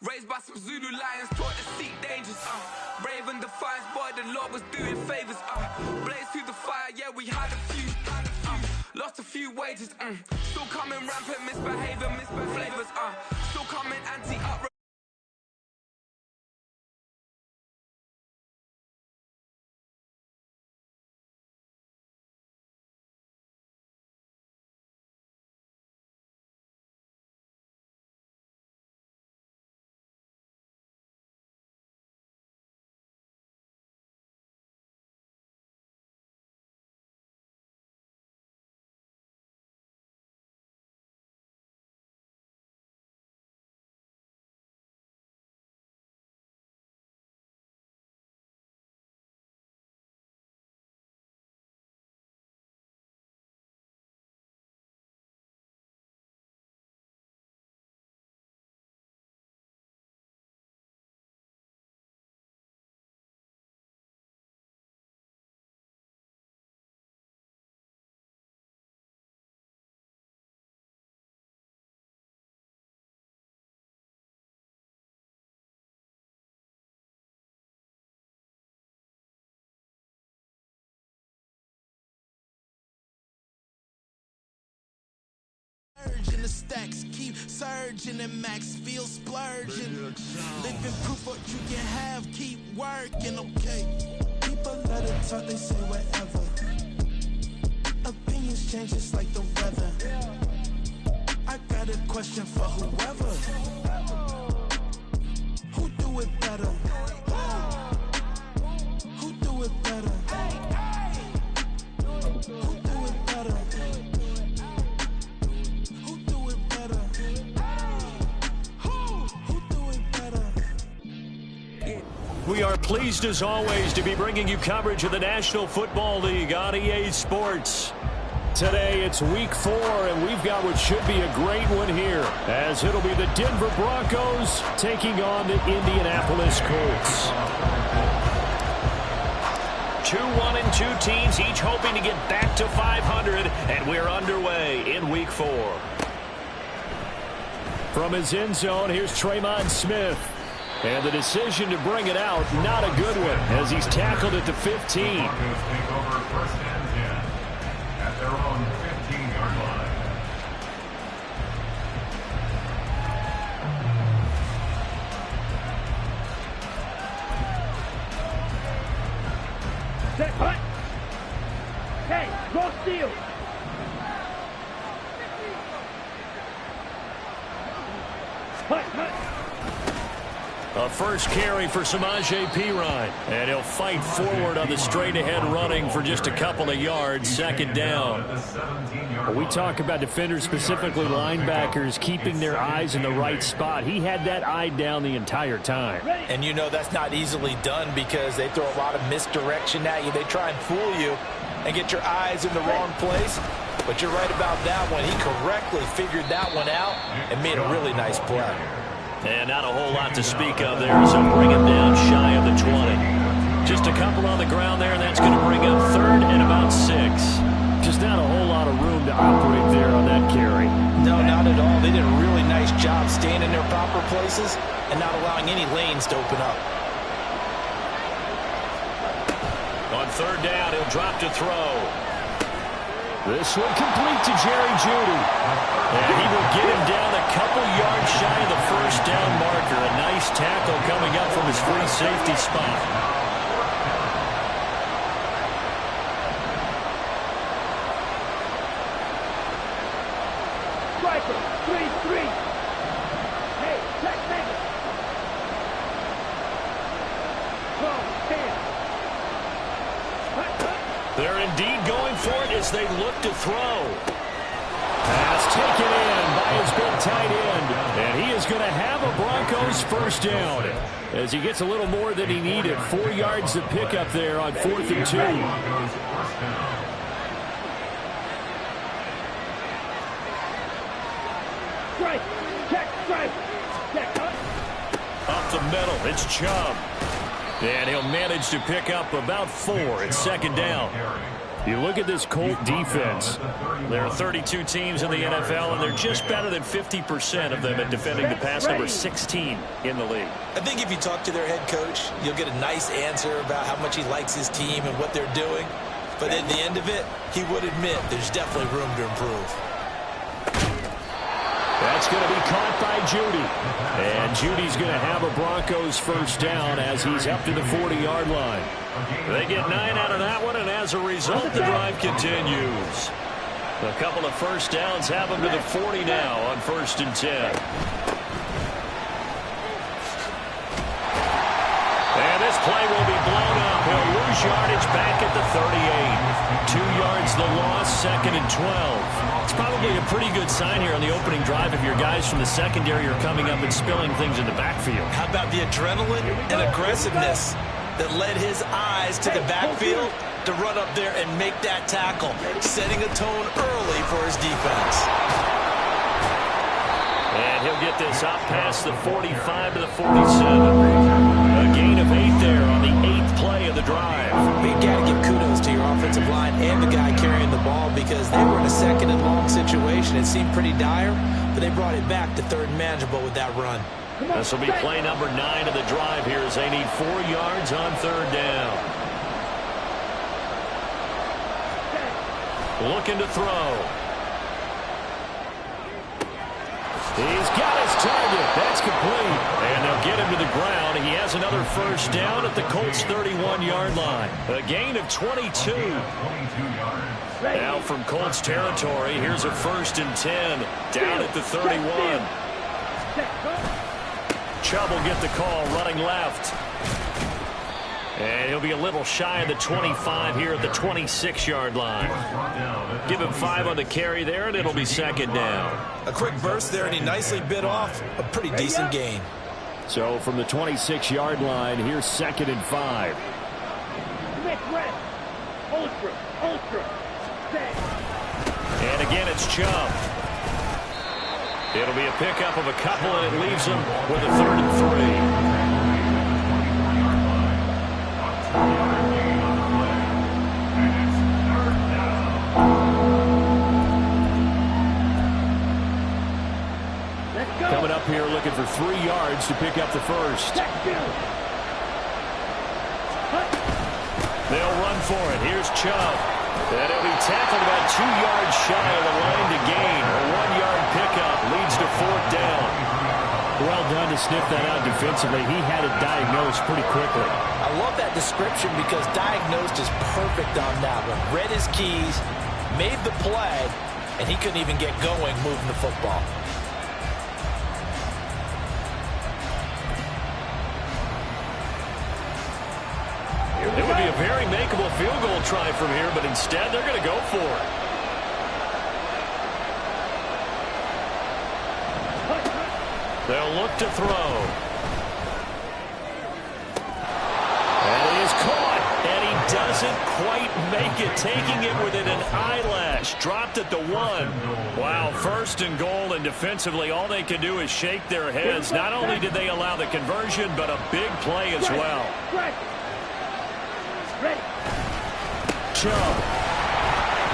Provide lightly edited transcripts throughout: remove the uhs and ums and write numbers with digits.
Raised by some Zulu lions, taught to seek dangers. Brave and defiance, boy, the Lord was doing favors. Blaze through the fire, yeah, we had a few. Lost a few wages. Still coming rampant, misbehavior, flavors. Still coming anti-up. In the stacks, keep surging and max feel splurging. Living proof what you can have, keep working, okay. People let it talk, they say whatever. Opinions change just like the weather. I got a question for whoever. Who do it better? Who do it better? Who do it better? We are pleased as always to be bringing you coverage of the National Football League on EA Sports. Today it's week 4 and we've got what should be a great one here, as it'll be the Denver Broncos taking on the Indianapolis Colts. 2-1-2 teams, each hoping to get back to 500, and we're underway in week 4. From his end zone, here's Tremon Smith. And the decision to bring it out, not a good one, as he's tackled at the 15. Broncos take over first and 10 at their own 15-yard line. Set, hut. Hey, go steal. Hut, hut. A first carry for Samaje Perine, and he'll fight forward on the straight-ahead running for just a couple of yards, second down. We talk about defenders, specifically linebackers, keeping their eyes in the right spot. He had that eye down the entire time. And you know that's not easily done because they throw a lot of misdirection at you. They try and fool you and get your eyes in the wrong place. But you're right about that one. He correctly figured that one out and made a really nice play. And not a whole lot to speak of there, so bring him down shy of the 20. Just a couple on the ground there, and that's going to bring up third and about 6. Just not a whole lot of room to operate there on that carry. No, not at all. They did a really nice job staying in their proper places and not allowing any lanes to open up. On third down, he'll drop to throw. This one complete to Jerry Jeudy. And he will get him down a couple yards shy of the first down marker. A nice tackle coming up from his free safety spot. Striker, 3-3. Hey, check nigga. 12, 10. They're indeed going for it as they look to throw. Pass taken in by his big tight end. And he is going to have a Broncos first down as he gets a little more than he needed. 4 yards to pick up there on 4th and 2. Strike, check, strike. Check, Up the middle, it's Chubb. And he'll manage to pick up about 4 at second down. You look at this Colt defense. There are 32 teams in the NFL, and they're just better than 50% of them at defending the pass, number 16 in the league. I think if you talk to their head coach, you'll get a nice answer about how much he likes his team and what they're doing. But at the end of it, he would admit there's definitely room to improve. That's going to be caught by Judy. And Judy's going to have a Broncos first down as he's up to the 40-yard line. They get 9 out of that one, and as a result, the drive continues. A couple of first downs have them to the 40 now on 1st and 10. And this play will be blown up. He'll lose yardage back at the 38. 2 yards the loss, 2nd and 12. It's probably a pretty good sign here on the opening drive if your guys from the secondary are coming up and spilling things in the backfield. How about the adrenaline and aggressiveness that led his eyes to the backfield to run up there and make that tackle, setting a tone early for his defense. And he'll get this up past the 45 to the 47. A gain of 8 there on the 8th play of the drive. But you got to give kudos to your offensive line and the guy carrying the ball because they were in a 2nd and long situation. It seemed pretty dire, but they brought it back to 3rd and manageable with that run. This will be play number 9 of the drive here as they need 4 yards on 3rd down. Looking to throw. He's got his target. That's complete. And they'll get him to the ground. He has another first down at the Colts' 31-yard line. A gain of 22. Now from Colts territory, here's a 1st and 10. Down at the 31. Chubb will get the call running left. And he'll be a little shy of the 25 here at the 26-yard line. Give him 5 on the carry there, and it'll be 2nd down. A quick burst there, and he nicely bit off a pretty decent gain. So from the 26-yard line, here's 2nd and 5. And again, it's Chubb. It'll be a pickup of a couple, and it leaves them with a 3rd and 3. Coming up here looking for 3 yards to pick up the first. They'll run for it. Here's Chubb. And he'll be tackled about 2 yards shy of the line to gain. A 1-yard pickup leads to 4th down. Well done to sniff that out defensively. He had it diagnosed pretty quickly. I love that description because diagnosed is perfect on that one. Read his keys, made the play, and he couldn't even get going moving the football. It would be a very makeable field goal try from here, but instead they're going to go for it. They'll look to throw. And he is caught, and he doesn't quite make it, taking it within an eyelash. Dropped at the 1. Wow, 1st and goal, and defensively all they can do is shake their heads. Not only did they allow the conversion, but a big play as well. Chubb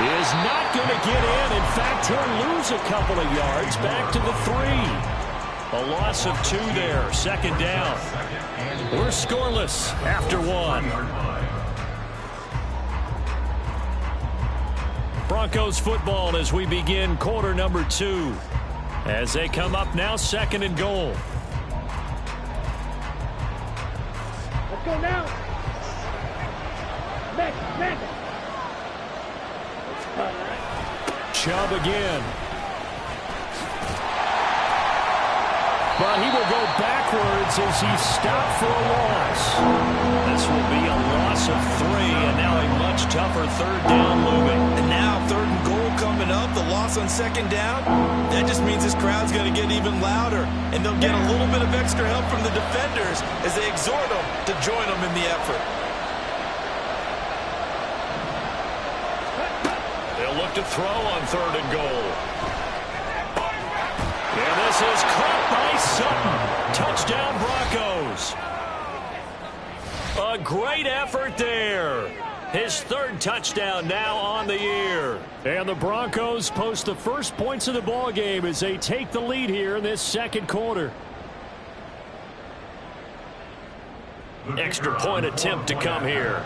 is not going to get in. In fact, he'll lose a couple of yards back to the 3. A loss of 2 there. 2nd down. We're scoreless after 1. Broncos football as we begin quarter number 2. As they come up now, 2nd and goal. Let's go now. Chubb again. But he will go backwards as he's stopped for a loss. This will be a loss of 3, and now a much tougher 3rd down looming. And now 3rd and goal coming up, the loss on 2nd down. That just means this crowd's going to get even louder, and they'll get a little bit of extra help from the defenders as they exhort them to join them in the effort. They'll look to throw on 3rd and goal. And this is caught by Sutton. Touchdown Broncos. A great effort there. His third touchdown now on the year. And the Broncos post the first points of the ball game as they take the lead here in this second quarter. Extra point attempt to come here.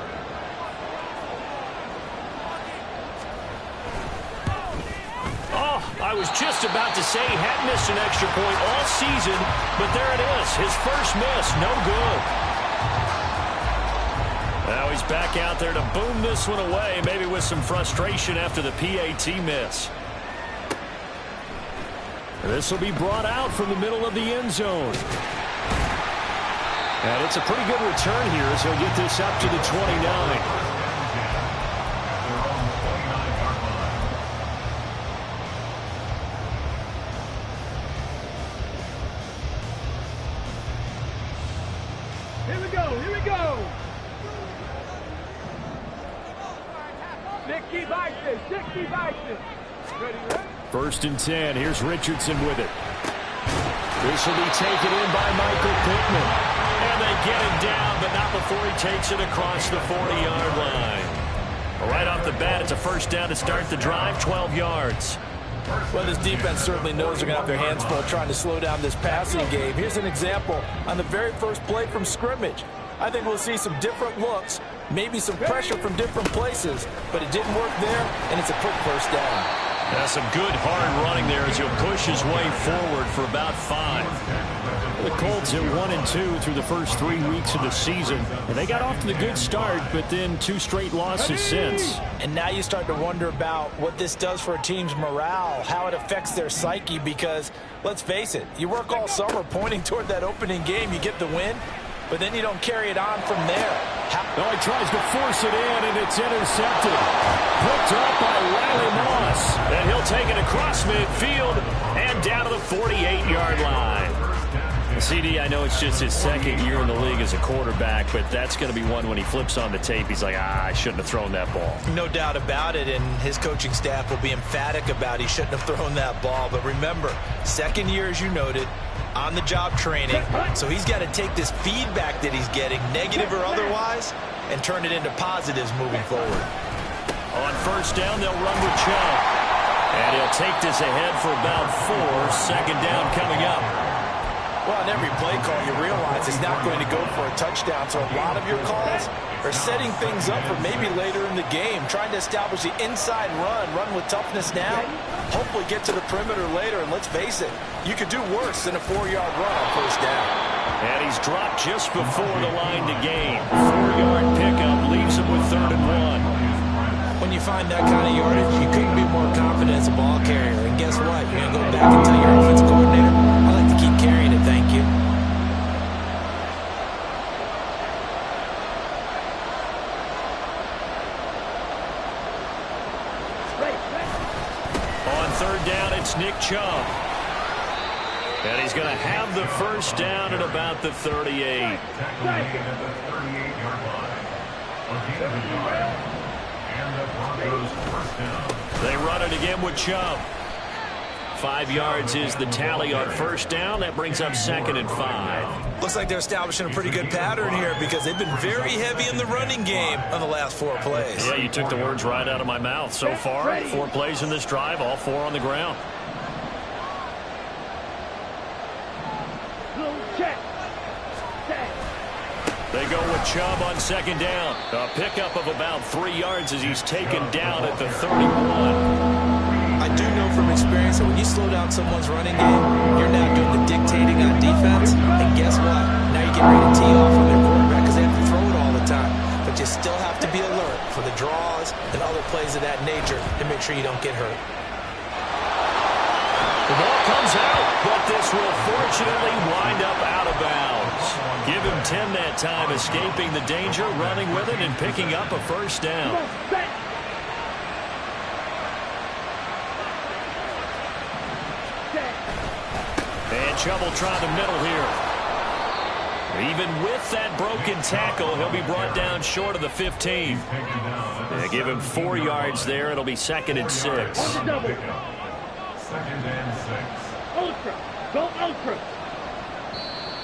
Oh, I was just about to say he hadn't missed an extra point all season, but there it is. His first miss, no good. Now he's back out there to boom this one away, maybe with some frustration after the PAT miss. This will be brought out from the middle of the end zone. And it's a pretty good return here as he'll get this up to the 29. Here we go. Nick, keep action. Ready? First and 10. Here's Richardson with it. This will be taken in by Michael Pittman. And they get it down, but not before he takes it across the 40-yard line. Right off the bat, it's a first down to start the drive, 12 yards. Well, this defense certainly knows they're going to have their hands full trying to slow down this passing game. Here's an example on the very first play from scrimmage. I think we'll see some different looks, maybe some pressure from different places, but it didn't work there, and it's a quick first down. That's some good hard running there as he'll push his way forward for about 5. The Colts are 1-2 through the first 3 weeks of the season. And they got off to the good start, but then 2 straight losses since. And now you start to wonder about what this does for a team's morale, how it affects their psyche, because let's face it, you work all summer pointing toward that opening game, you get the win, but then you don't carry it on from there. No, he tries to force it in, and it's intercepted. Picked up by Riley Moss. And he'll take it across midfield and down to the 48-yard line. CD, I know it's just his second year in the league as a quarterback, but that's going to be one when he flips on the tape. He's like, I shouldn't have thrown that ball. No doubt about it, and his coaching staff will be emphatic about he shouldn't have thrown that ball. But remember, second year, as you noted, on-the-job training, so he's got to take this feedback that he's getting, negative or otherwise, and turn it into positives moving forward. On first down, they'll run with Chubb. And he'll take this ahead for about 4. Second down coming up. Well, on every play call, you realize he's not going to go for a touchdown, so a lot of your calls are setting things up for maybe later in the game, trying to establish the inside run with toughness now, hopefully get to the perimeter later, and let's face it, you could do worse than a 4-yard run on first down. And he's dropped just before the line to gain. 4-yard pickup leaves him with 3rd and 1. When you find that kind of yardage, you couldn't be more confident as a ball carrier. And guess what? You're going to go back and tell your offensive coordinator, I like to keep carrying it, thank you. On third down, it's Nick Chubb. And he's going to have the first down at about the 38. They run it again with Chubb. 5 yards is the tally on first down. That brings up 2nd and 5. Looks like they're establishing a pretty good pattern here because they've been very heavy in the running game on the last 4 plays. Yeah, you took the words right out of my mouth. So far, 4 plays in this drive, all 4 on the ground. They go with Chubb on second down. A pickup of about 3 yards as he's taken down at the 31. I do know from experience that when you slow down someone's running game, you're now doing the dictating on defense. And guess what? Now you get ready to tee off on their quarterback because they have to throw it all the time. But you still have to be alert for the draws and other plays of that nature to make sure you don't get hurt. The ball comes out, but this will fortunately wind up out of bounds. Give him 10 that time, escaping the danger, running with it, and picking up a first down. And Chubb will try the middle here. Even with that broken tackle, he'll be brought down short of the 15. They give him 4 yards there. It'll be 2nd and 6. 2nd and 6. Ultra. Go ultra.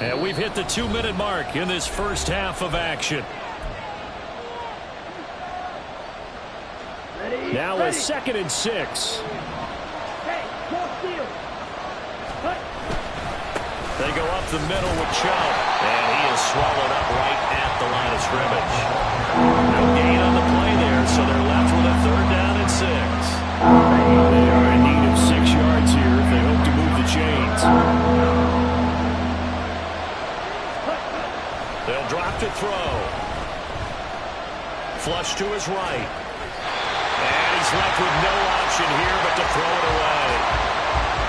And we've hit the 2-minute mark in this first half of action. Now a 2nd and 6. Hey, go steal. They go up the middle with Chubb, and he is swallowed up right at the line of scrimmage. No gain on the play there, so they're left with a 3rd down and 6. They are in need of 6 yards here if they hope to move the chains. They'll drop to throw. Flush to his right. And he's left with no option here but to throw it away.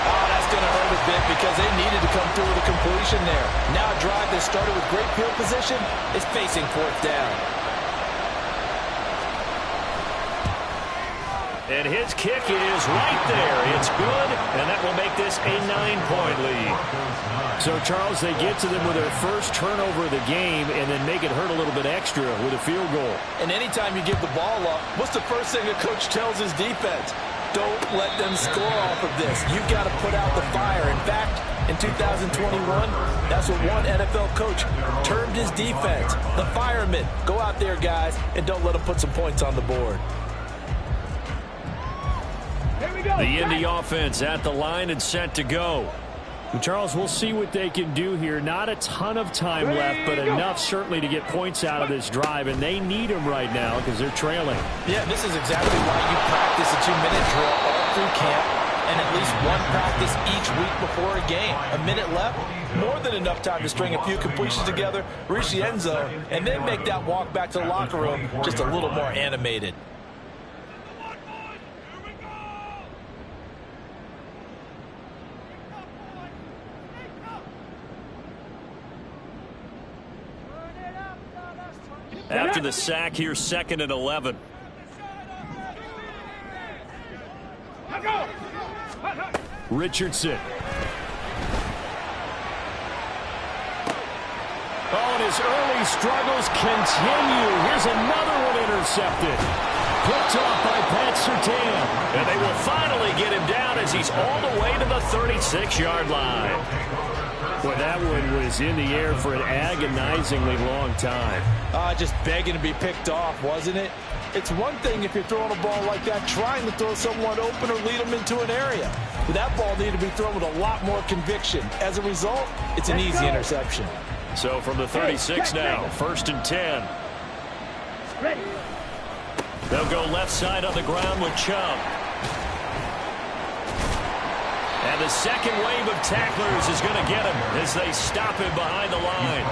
Oh, that's going to hurt a bit because they needed to come through with a completion there. Now a drive that started with great field position is facing 4th down. And his kick is right there. It's good, and that will make this a 9-point lead. So, Charles, they get to them with their first turnover of the game and then make it hurt a little bit extra with a field goal. And anytime you give the ball up, what's the first thing a coach tells his defense? Don't let them score off of this. You've got to put out the fire. In fact, in 2021, that's what one NFL coach termed his defense. The firemen. Go out there, guys, and don't let them put some points on the board. The Indy offense at the line and set to go. And Charles, we'll see what they can do here. Not a ton of time left, but enough certainly to get points out of this drive, and they need them right now because they're trailing. Yeah, this is exactly why you practice a 2-minute drill all through camp and at least one practice each week before a game. A minute left, more than enough time to string a few completions together, reach the end zone, and then make that walk back to the locker room just a little more animated. After the sack, here's 2nd and 11. Richardson. Oh, and his early struggles continue. Here's another one intercepted. Picked off by Pat Surtain. And they will finally get him down as he's all the way to the 36-yard line. Well, that one was in the air for an agonizingly long time. Just begging to be picked off, wasn't it? It's one thing if you're throwing a ball like that, trying to throw someone open or lead them into an area. But that ball needed to be thrown with a lot more conviction. As a result, it's an easy interception. So from the 36 now, 1st and 10. Ready. They'll go left side on the ground with Chubb. And the second wave of tacklers is going to get him as they stop him behind the line.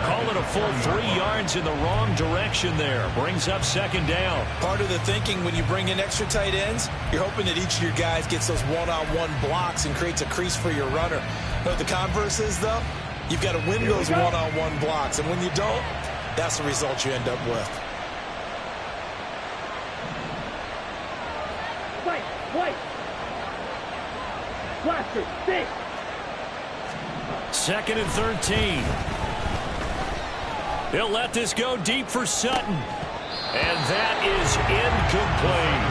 Call it a full 3 yards in the wrong direction there. Brings up 2nd down. Part of the thinking when you bring in extra tight ends, you're hoping that each of your guys gets those one-on-one blocks and creates a crease for your runner. But the converse is, though, you've got to win those one-on-one blocks. And when you don't, that's the result you end up with. Wait. Blaster, stick. 2nd and 13. They'll let this go deep for Sutton. And that is incomplete.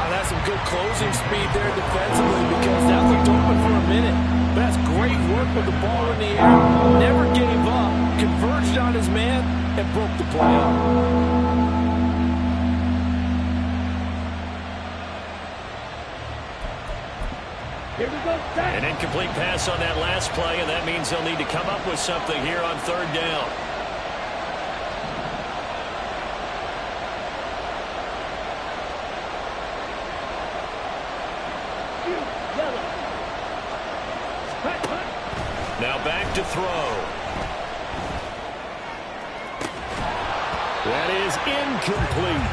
That's some good closing speed there defensively because that looked open for a minute. But that's great work with the ball in the air. Never gave up. Converged on his man and broke the play up. Here we go, set. An incomplete pass on that last play, and that means they'll need to come up with something here on 3rd down. Now back to throw. That is incomplete.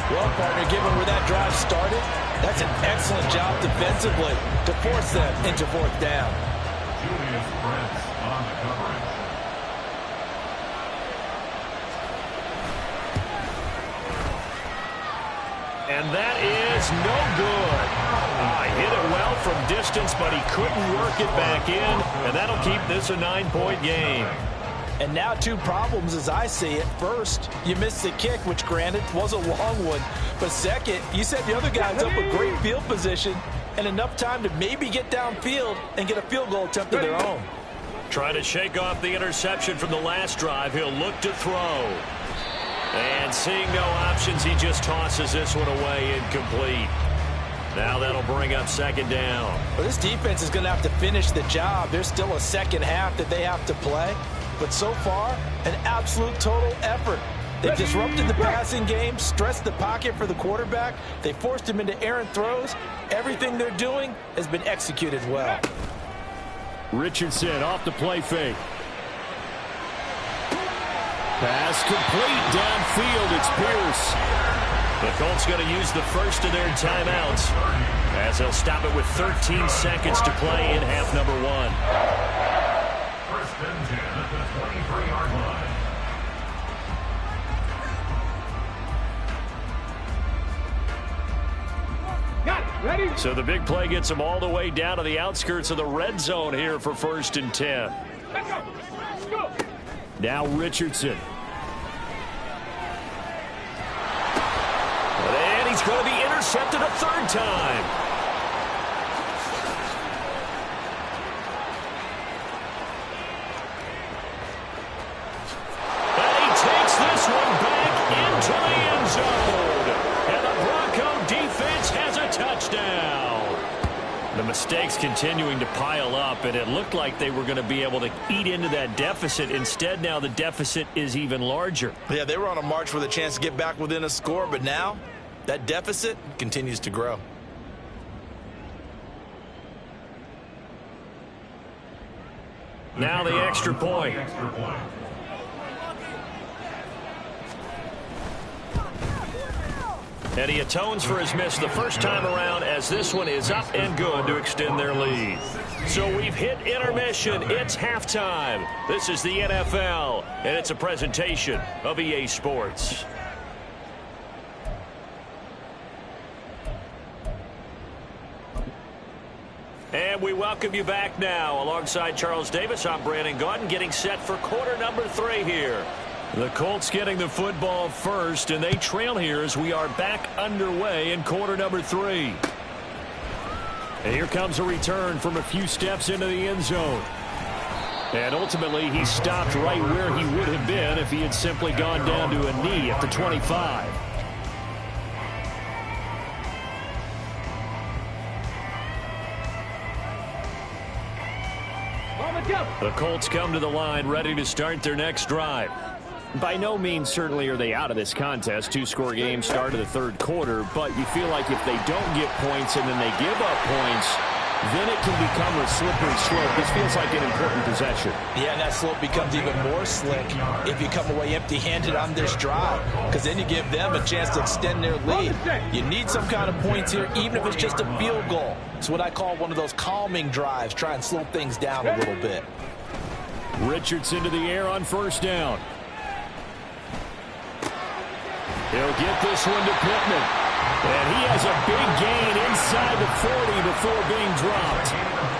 Well, partner, given where that drive started, that's an excellent job defensively to force them into 4th down. Julius Brents on the coverage. And that is no good. Hit it well from distance, but he couldn't work it back in, and that'll keep this a 9-point game. And now 2 problems as I see it. First, you missed the kick, which granted was a long one. But second, you set the other guys up with great field position and enough time to maybe get downfield and get a field goal attempt of their own. Trying to shake off the interception from the last drive. He'll look to throw. And seeing no options, he just tosses this one away incomplete. Now that'll bring up second down. Well, this defense is going to have to finish the job. There's still a second half that they have to play. But so far, an absolute total effort. They've disrupted the passing game, stressed the pocket for the quarterback. They forced him into errant throws. Everything they're doing has been executed well. Richardson off the play fake. Pass complete downfield. It's Pierce. The Colts going to use the first of their timeouts as they'll stop it with 13 seconds to play in half number 1. First and 10 at the 23-yard line. Got it. Ready? So the big play gets them all the way down to the outskirts of the red zone here for first and 10. Let's go. Let's go. Now Richardson. And he's going to be intercepted a third time. And he takes this one back into the end zone. And the Bronco defense has a touchdown. The mistakes continuing to pile up, and it looked like they were going to be able to eat into that deficit. Instead, now the deficit is even larger. Yeah, they were on a march with a chance to get back within a score, but now that deficit continues to grow. Now the extra point. And he atones for his miss the first time around as this one is up and good to extend their lead. So we've hit intermission. It's halftime. This is the NFL, and it's a presentation of EA Sports. And we welcome you back now. Alongside Charles Davis, I'm Brandon Gaudin, getting set for quarter number 3 here. The Colts getting the football first, and they trail here as we are back underway in quarter number 3. And here comes a return from a few steps into the end zone. And ultimately, he stopped right where he would have been if he had simply gone down to a knee at the 25. The Colts come to the line ready to start their next drive. By no means certainly are they out of this contest. 2-score game start of the third quarter, but you feel like if they don't get points and then they give up points, then it can become a slippery slope. This feels like an important possession. Yeah, and that slope becomes even more slick if you come away empty-handed on this drive, because then you give them a chance to extend their lead. You need some kind of points here, even if it's just a field goal. It's what I call one of those calming drives. Try and slow things down a little bit. Richardson to the air on first down. He'll get this one to Pittman. And he has a big gain inside the 40 before being dropped.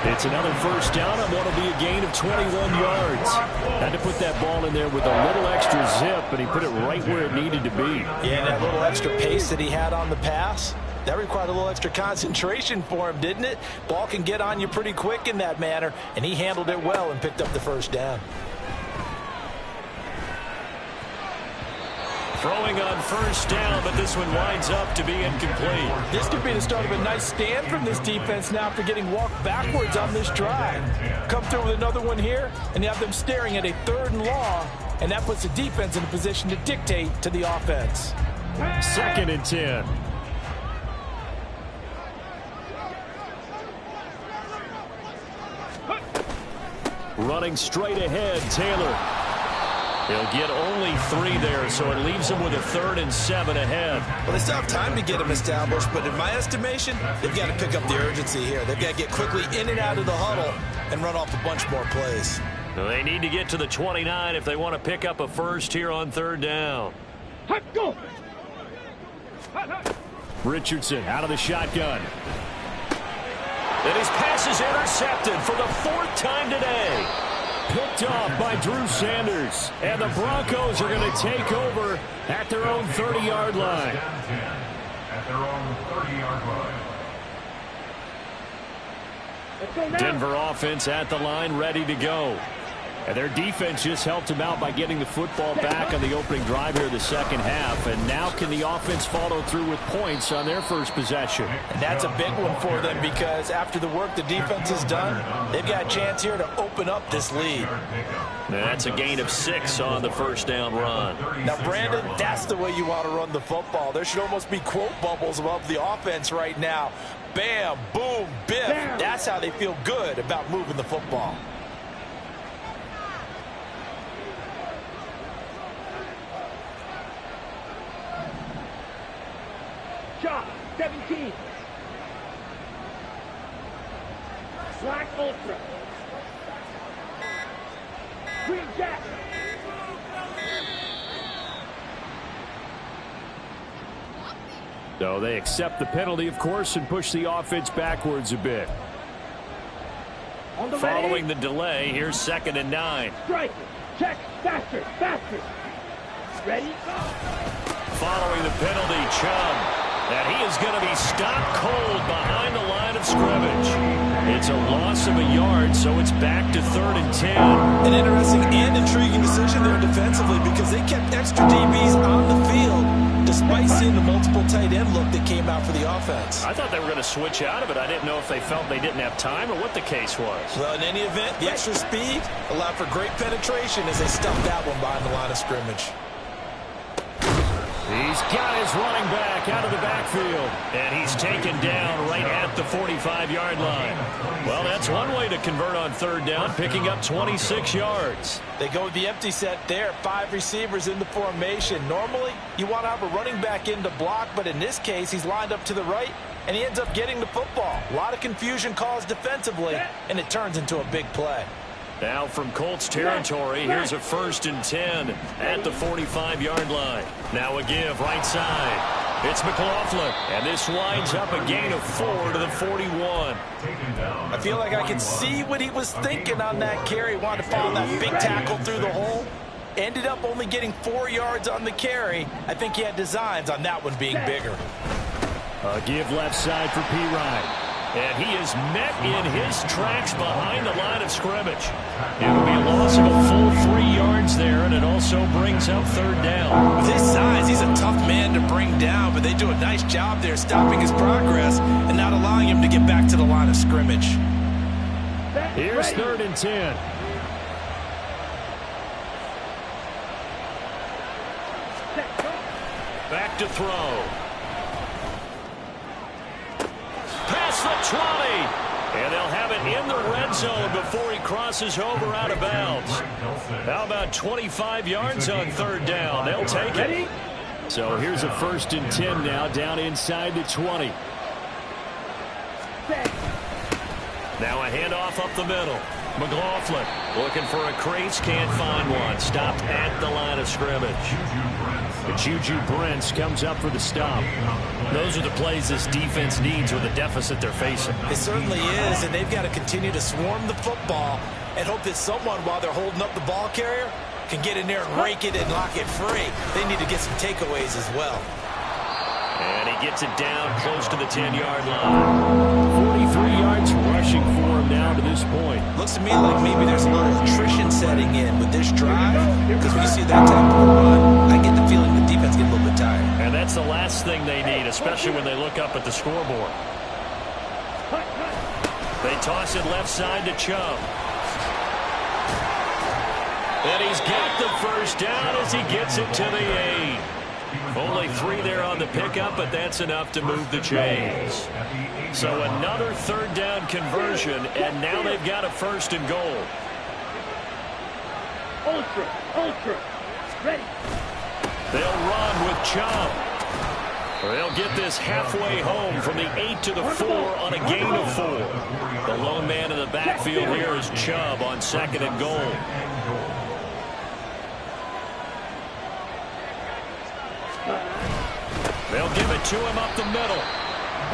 It's another first down on what will be a gain of 21 yards. Had to put that ball in there with a little extra zip, and he put it right where it needed to be. Yeah, and that little extra pace that he had on the pass, that required a little extra concentration for him, didn't it? Ball can get on you pretty quick in that manner, and he handled it well and picked up the first down. Throwing on first down, but this one winds up to be incomplete. This could be the start of a nice stand from this defense now after getting walked backwards on this drive. Come through with another one here, and you have them staring at a 3rd and long, and that puts the defense in a position to dictate to the offense. 2nd and 10. Running straight ahead, Taylor. He'll get only 3 there, so it leaves him with a 3rd and 7 ahead. Well, they still have time to get him established, but in my estimation, they've got to pick up the urgency here. They've got to get quickly in and out of the huddle and run off a bunch more plays. They need to get to the 29 if they want to pick up a first here on 3rd down. Go. Richardson out of the shotgun. And his pass is intercepted for the 4th time today. Picked off by Drew Sanders. And the Broncos are going to take over at their own 30-yard line. At their own 30-yard line. Denver offense at the line, ready to go. And their defense just helped them out by getting the football back on the opening drive here in the second half. And now can the offense follow through with points on their first possession? And that's a big one for them because after the work the defense has done, they've got a chance here to open up this lead. That's a gain of 6 on the first down run. Now, Brandon, that's the way you want to run the football. There should almost be quote bubbles above the offense right now. Bam, boom, biff. Bam. That's how they feel good about moving the football. Chop, 17. Black Ultra. Green Jack. So they accept the penalty, of course, and push the offense backwards a bit. On the Following ready. the delay, here's 2nd and 9. Strike. Check. Faster. Faster. Ready? Following the penalty, Chubb. And he is going to be stopped cold behind the line of scrimmage. It's a loss of a yard, so it's back to 3rd and 10. An interesting and intriguing decision there defensively because they kept extra DBs on the field despite seeing the multiple tight end look that came out for the offense. I thought they were going to switch out of it. I didn't know if they felt they didn't have time or what the case was. Well, in any event, the extra speed allowed for great penetration as they stuffed that one behind the line of scrimmage. He's got his running back out of the backfield, and he's taken down right at the 45-yard line. Well, that's one way to convert on 3rd down, picking up 26 yards. They go with the empty set there, 5 receivers in the formation. Normally, you want to have a running back in to block, but in this case, he's lined up to the right, and he ends up getting the football. A lot of confusion caused defensively, and it turns into a big play. Now from Colts territory, here's a 1st and 10 at the 45-yard line. Now a give right side. It's McLaughlin, and this winds up a gain of 4 to the 41. I feel like I can see what he was thinking on that carry. Wanted to follow that big tackle through the hole. Ended up only getting 4 yards on the carry. I think he had designs on that one being bigger. A give left side for P. And he is met in his tracks behind the line of scrimmage. It'll be a loss of a full 3 yards there, and it also brings up 3rd down. With his size, he's a tough man to bring down, but they do a nice job there stopping his progress and not allowing him to get back to the line of scrimmage. Here's 3rd and 10. Back to throw. Past the 20. And they'll have it in the red zone before he crosses over out of bounds. How about 25 yards on 3rd down? They'll take it. So here's a 1st and 10 now down inside the 20. Now a handoff up the middle. McLaughlin looking for a crease, can't find one. Stopped at the line of scrimmage. Juju Brents comes up for the stop. Those are the plays this defense needs with the deficit they're facing. It certainly is, and they've got to continue to swarm the football and hope that someone, while they're holding up the ball carrier, can get in there and rake it and lock it free. They need to get some takeaways as well. And he gets it down close to the 10-yard line. 43 yards rushing for him now to this point. Looks to me like maybe there's a little attrition setting in with this drive, because when you see that type of run, I get the feeling the defense gets a little bit tired. And that's the last thing they need, especially when they look up at the scoreboard. They toss it left side to Chubb. And he's got the first down as he gets it to the 8. Only 3 there on the pickup, but that's enough to move the chains. So another 3rd down conversion, and now they've got a 1st and goal. Ultra, ready. They'll run with Chubb. They'll get this halfway home from the 8 to the 4 on a gain of 4. The lone man in the backfield here is Chubb on 2nd and goal. They'll give it to him up the middle.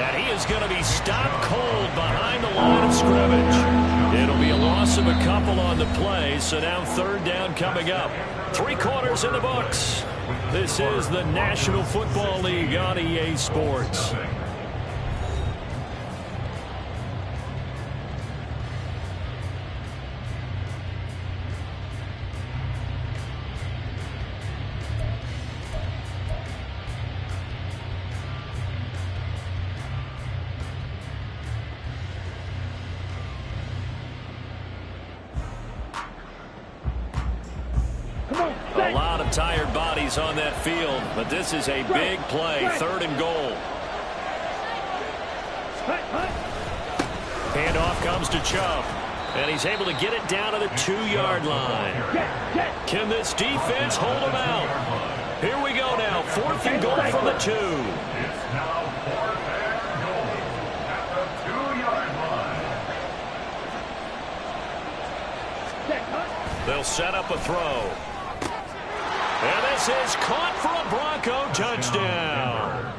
And he is going to be stopped cold behind the line of scrimmage. It'll be a loss of a couple on the play, so now 3rd down coming up. 3 quarters in the books. This is the National Football League on EA Sports. of tired bodies on that field, but this is a big play, 3rd and goal. Handoff comes to Chubb, and he's able to get it down to the 2-yard line. Can this defense hold him out? Here we go now, 4th and goal from the 2. It's now 4th and goal at the 2-yard line. They'll set up a throw. And this is caught for a Bronco touchdown.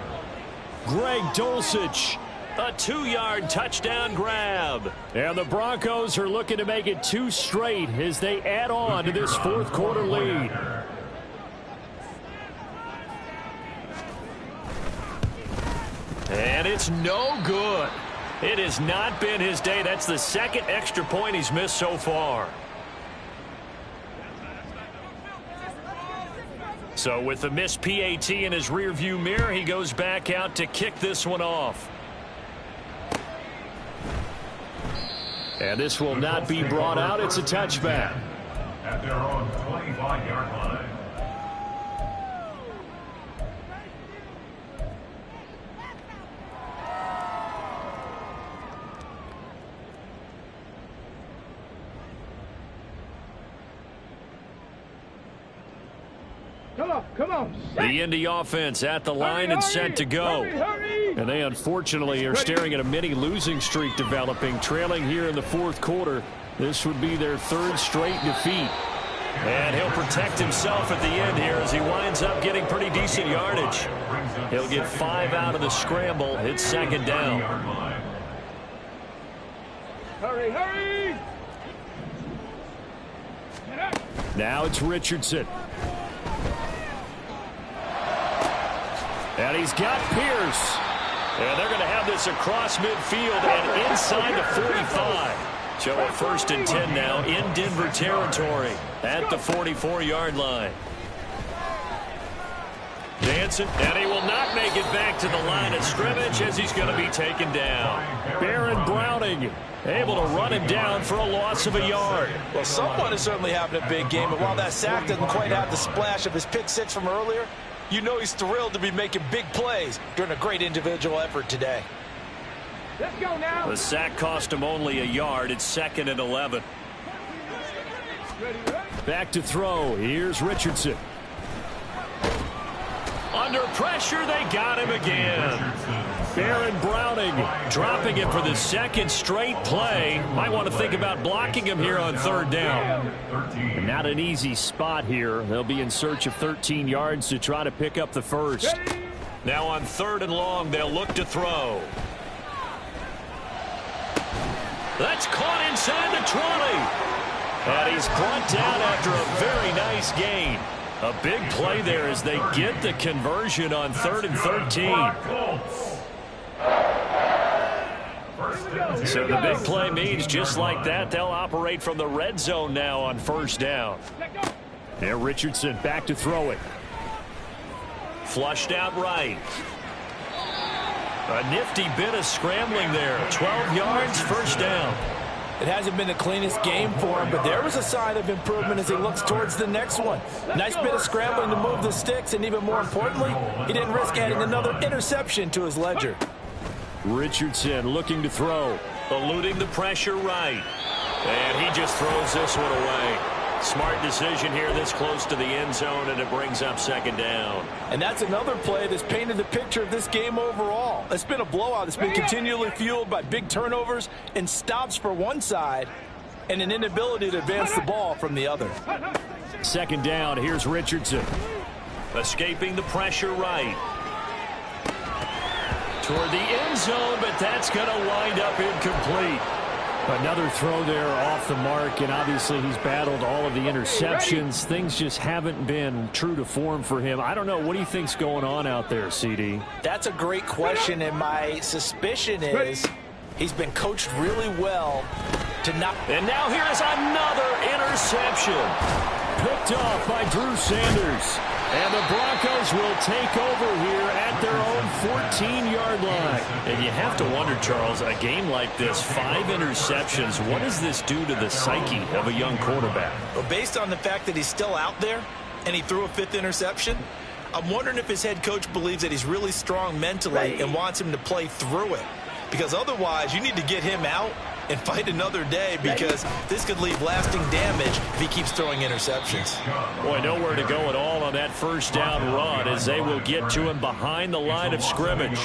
Greg Dulcich, a 2-yard touchdown grab. And the Broncos are looking to make it 2 straight as they add on to this 4th quarter lead. And it's no good. It has not been his day. That's the 2nd extra point he's missed so far. So with the missed PAT in his rearview mirror, he goes back out to kick this one off. And this will not be brought out. It's a touchback. At their own 25-yard line. Come on. The Indy offense at the line and set to go. And they unfortunately are staring at a mini losing streak developing, trailing here in the 4th quarter. This would be their 3rd straight defeat. And he'll protect himself at the end here as he winds up getting pretty decent yardage. He'll get 5 out of the scramble. It's 2nd down. Hurry! Now it's Richardson. And he's got Pierce. And they're going to have this across midfield and inside the 45. So a 1st and 10 now in Denver territory at the 44-yard line. Dancing, and he will not make it back to the line of scrimmage as he's going to be taken down. Baron Browning able to run him down for a loss of a yard. Well, someone is certainly having a big game, and while that sack doesn't quite have the splash of his pick 6 from earlier, you know he's thrilled to be making big plays during a great individual effort today. Let's go now. The sack cost him only a yard. It's 2nd and 11. Back to throw. Here's Richardson. Under pressure, they got him again. Baron Browning dropping it for the 2nd straight play. Might want to think about blocking him here on 3rd down. Not an easy spot here. They'll be in search of 13 yards to try to pick up the 1st. Now on 3rd and long, they'll look to throw. That's caught inside the 20. And he's brought down after a very nice gain. A big play there as they get the conversion on 3rd and 13. So the big play means just like that, they'll operate from the red zone now on 1st down. There, Richardson back to throw it. Flushed out right. A nifty bit of scrambling there. 12 yards, 1st down. It hasn't been the cleanest game for him, but there was a sign of improvement as he looks towards the next one. Nice bit of scrambling to move the sticks, and even more importantly, he didn't risk adding another interception to his ledger. Richardson looking to throw. Eluding the pressure right. And he just throws this one away. Smart decision here this close to the end zone, and it brings up 2nd down. And that's another play that's painted the picture of this game overall. It's been a blowout. It's been continually fueled by big turnovers and stops for one side and an inability to advance the ball from the other. 2nd down. Here's Richardson. Escaping the pressure right. Toward the end zone, but that's going to wind up incomplete. Another throw there off the mark, and obviously he's battled all of the interceptions. Things just haven't been true to form for him. I don't know. What do you think's going on out there, CD? That's a great question, and my suspicion is he's been coached really well to not. And now here's another interception. Picked off by Drew Sanders. And the Broncos will take over here at their own 14-yard line. And you have to wonder, Charles, a game like this, 5 interceptions, what does this do to the psyche of a young quarterback? Well, based on the fact that he's still out there, and he threw a 5th interception. I'm wondering if his head coach believes that he's really strong mentally and wants him to play through it. Because otherwise, you need to get him out and fight another day, because this could leave lasting damage if he keeps throwing interceptions. Boy, nowhere to go at all on that first down run, as they will get to him behind the line of scrimmage.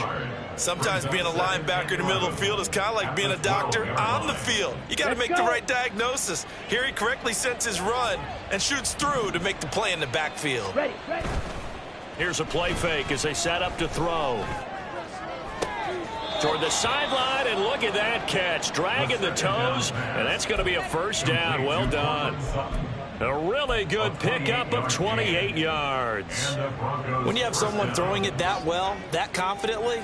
Sometimes being a linebacker in the middle of the field is kind of like being a doctor on the field. You got to make the right diagnosis. Here he correctly sets his run and shoots through to make the play in the backfield. Here's a play fake as they set up to throw. Toward the sideline, and look at that catch. Dragging the toes, and that's going to be a first down. Well done. A really good pickup of 28 yards. When you have someone throwing it that well, that confidently,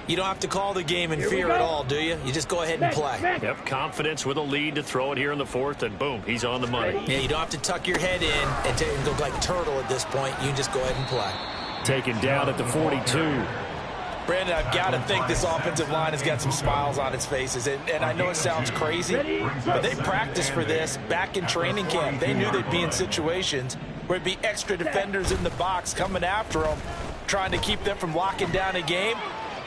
you don't have to call the game in fear at all, do you? You just go ahead and play. Yep, confidence with a lead to throw it here in the 4th, and boom, he's on the money. Yeah, you don't have to tuck your head in and go like turtle at this point. You can just go ahead and play. Taken down at the 42. Brandon, I've got to think this offensive line has got some smiles on its faces. And I know it sounds crazy, but they practiced for this back in training camp. They knew they'd be in situations where it'd be extra defenders in the box coming after them, trying to keep them from locking down a game.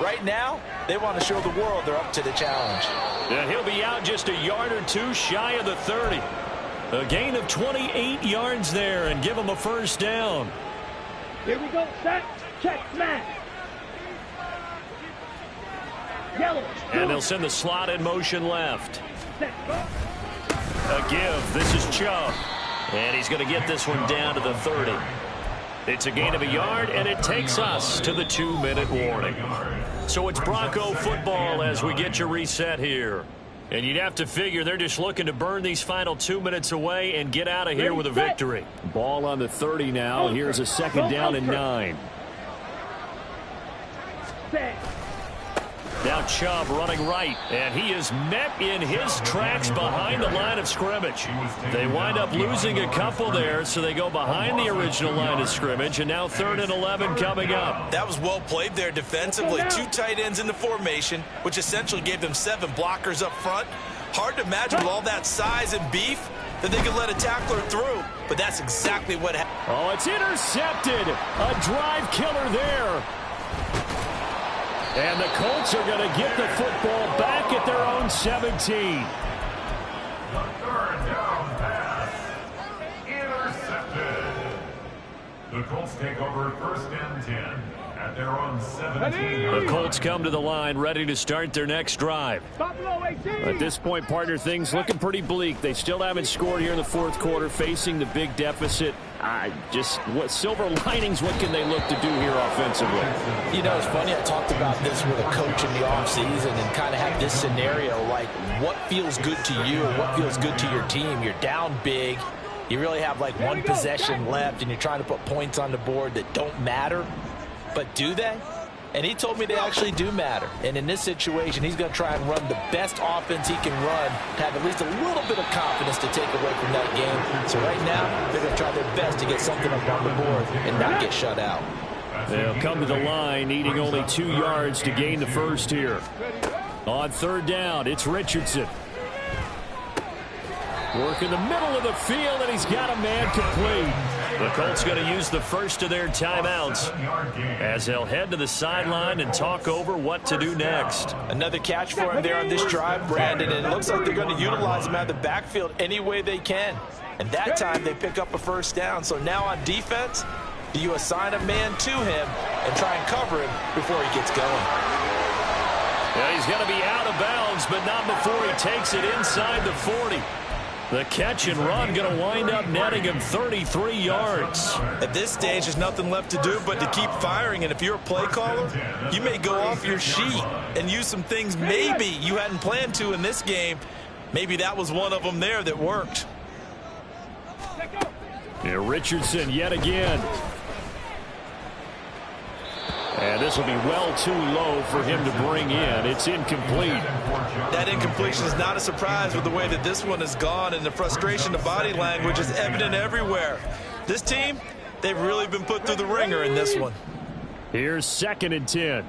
Right now, they want to show the world they're up to the challenge. And he'll be out just a yard or two shy of the 30. A gain of 28 yards there, and give him a first down. Here we go, set, check, smash. Yellow. And they'll send the slot in motion left. A give. This is Chubb. And he's going to get this one down to the 30. It's a gain of a yard, and it takes us to the 2-minute warning. So it's Bronco football as we get you reset here. And you'd have to figure they're just looking to burn these final 2 minutes away and get out of here with a victory. Ball on the 30 now. Here's a 2nd down and 9. Now Chubb running right, and he is met in his tracks behind the line of scrimmage. They wind up losing a couple there, so they go behind the original line of scrimmage, and now 3rd and 11 coming up. That was well played there defensively. 2 tight ends in the formation, which essentially gave them 7 blockers up front. Hard to imagine with all that size and beef that they could let a tackler through, but that's exactly what happened. Oh, it's intercepted. A drive killer there. And the Colts are going to get the football back at their own 17. The 3rd down pass. Intercepted. The Colts take over 1st and 10 at their own 17. The Colts come to the line ready to start their next drive. At this point, partner, things looking pretty bleak. They still haven't scored here in the 4th quarter, facing the big deficit. What silver linings, what can they look to do here offensively? You know, it's funny, I talked about this with a coach in the offseason and kind of had this scenario, like what feels good to you and what feels good to your team. You're down big. You really have like 1 possession left, and you're trying to put points on the board that don't matter. But do they? And he told me they actually do matter. And in this situation, he's going to try and run the best offense he can run to have at least a little bit of confidence to take away from that game. So right now, they're going to try their best to get something up on the board and not get shut out. They'll come to the line, needing only 2 yards to gain the first here. On 3rd down, it's Richardson. Work in the middle of the field, and he's got a man complete. The Colts going to use the first of their timeouts as they'll head to the sideline and talk over what to do next. Another catch for him there on this drive, Brandon, and it looks like they're going to utilize him out of the backfield any way they can. And that time they pick up a first down. So now on defense, do you assign a man to him and try and cover him before he gets going? Yeah, he's going to be out of bounds, but not before he takes it inside the 40. The catch and run going to wind up netting him 33 yards. At this stage, there's nothing left to do but to keep firing. And if you're a play caller, you may go off your sheet and use some things maybe you hadn't planned to in this game. Maybe that was one of them there that worked. Yeah, Richardson yet again. And this will be well too low for him to bring in. It's incomplete. That incompletion is not a surprise with the way that this one has gone, and the frustration, the body language is evident everywhere. This team, they've really been put through the ringer in this one. Here's 2nd and 10.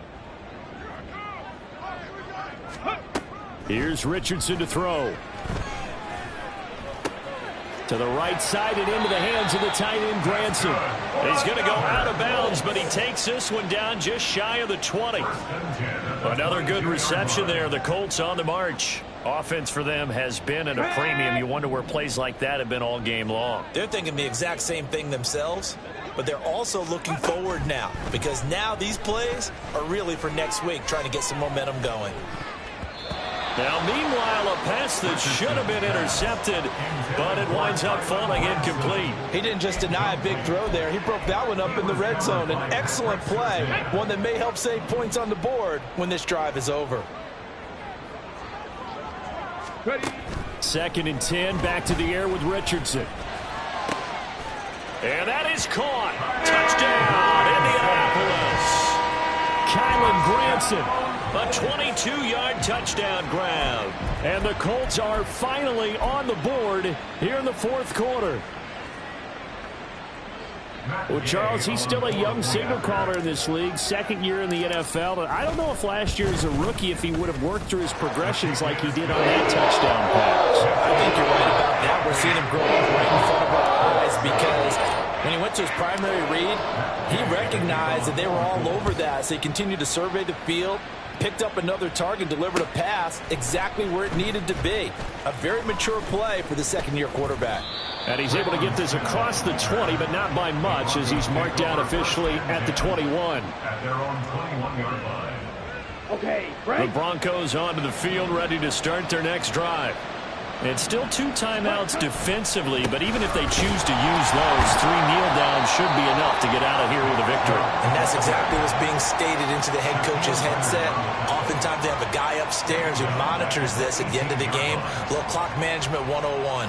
Here's Richardson to throw. To the right side and into the hands of the tight end, Granson. He's going to go out of bounds, but he takes this one down just shy of the 20. Another good reception there. The Colts on the march. Offense for them has been at a premium. You wonder where plays like that have been all game long. They're thinking the exact same thing themselves, but they're also looking forward now, because now these plays are really for next week, trying to get some momentum going. Now, meanwhile, a pass that should have been intercepted, but it winds up falling incomplete. He didn't just deny a big throw there. He broke that one up in the red zone. An excellent play, one that may help save points on the board when this drive is over. Second and 10, back to the air with Richardson. And that is caught. Touchdown, Indianapolis. Kylan Granson. A 22-yard touchdown grab. And the Colts are finally on the board here in the fourth quarter. Well, Charles, he's still a young signal caller in this league, second year in the NFL. But I don't know if last year as a rookie, if he would have worked through his progressions like he did on that touchdown pass. I think you're right about that. We're seeing him grow up right in front of our eyes, because when he went to his primary read, he recognized that they were all over that. So he continued to survey the field, picked up another target, delivered a pass exactly where it needed to be. A very mature play for the second-year quarterback. And he's able to get this across the 20, but not by much, as he's marked down officially at the 21. At their own 21-yard line. Okay, The right. Broncos onto the field, ready to start their next drive. It's still 2 timeouts defensively, but even if they choose to use those, 3 kneel downs should be enough to get out of here with a victory. And that's exactly what's being stated into the head coach's headset. Oftentimes they have a guy upstairs who monitors this at the end of the game. Little clock management 101.